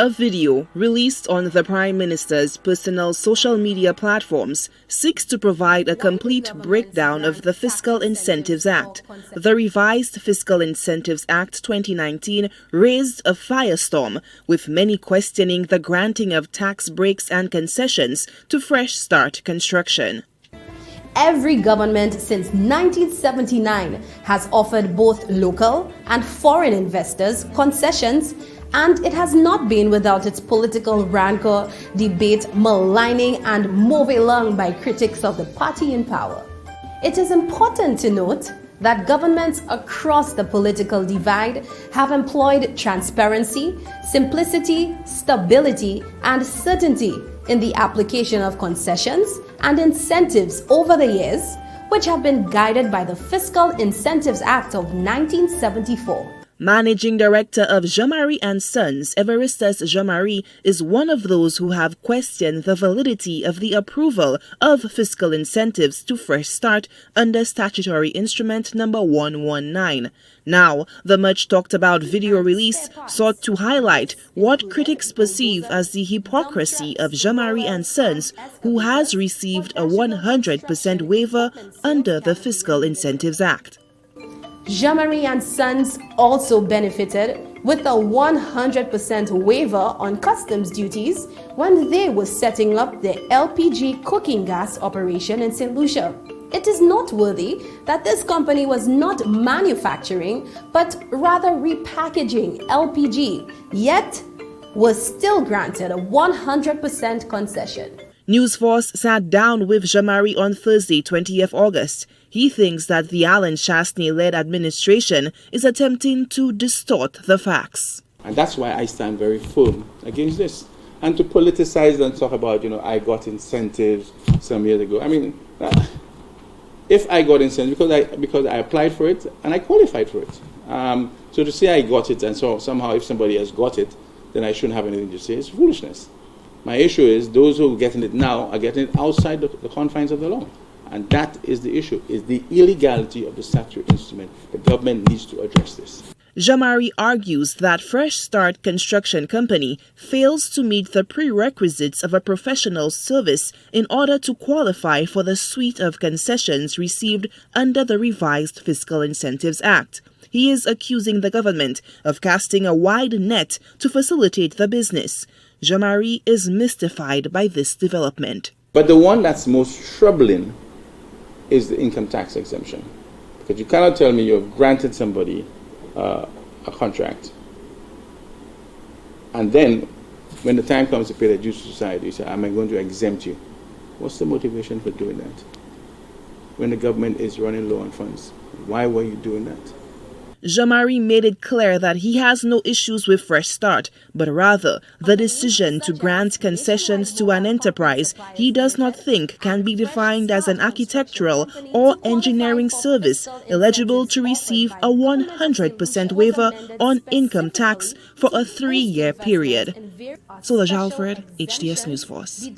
A video released on the Prime Minister's personal social media platforms seeks to provide a complete breakdown of the Fiscal Incentives Act. The revised Fiscal Incentives Act 2019 raised a firestorm, with many questioning the granting of tax breaks and concessions to Fresh Start construction. Every government since 1979 has offered both local and foreign investors concessions, and it has not been without its political rancor, debate, maligning, and move along by critics of the party in power. It is important to note that governments across the political divide have employed transparency, simplicity, stability, and certainty in the application of concessions and incentives over the years, which have been guided by the Fiscal Incentives Act of 1974. Managing Director of Jn Marie and Sons, Everistus Jn Marie, is one of those who have questioned the validity of the approval of fiscal incentives to Fresh Start under Statutory Instrument number 119. Now, the much-talked-about video release sought to highlight what critics perceive as the hypocrisy of Jn Marie and Sons, who has received a 100% waiver under the Fiscal Incentives Act. Jn Marie and Sons also benefited with a 100% waiver on customs duties when they were setting up their LPG cooking gas operation in St. Lucia. It is noteworthy that this company was not manufacturing but rather repackaging LPG, yet was still granted a 100% concession. Newsforce sat down with Jn Marie on Thursday, 20th August. He thinks that the Alan Chastney-led administration is attempting to distort the facts. And that's why I stand very firm against this. And to politicize and talk about, I got incentives some years ago. I mean, if I got incentives, because I applied for it and I qualified for it. So to say I got it and so somehow if somebody else got it, then I shouldn't have anything to say. It's foolishness. My issue is those who are getting it now are getting it outside the confines of the law. And that is the issue, is the illegality of the statutory instrument. The government needs to address this. Jn Marie argues that Fresh Start Construction Company fails to meet the prerequisites of a professional service in order to qualify for the suite of concessions received under the revised Fiscal Incentives Act. He is accusing the government of casting a wide net to facilitate the business. Jn Marie is mystified by this development. But the one that's most troubling is the income tax exemption. Because you cannot tell me you've granted somebody a contract, and then when the time comes to pay the dues to society, you say, am I going to exempt you? What's the motivation for doing that? When the government is running low on funds, why were you doing that? Jn Marie made it clear that he has no issues with Fresh Start, but rather the decision to grant concessions to an enterprise he does not think can be defined as an architectural or engineering service eligible to receive a 100% waiver on income tax for a 3-year period. Solange Alfred, HTS News Force.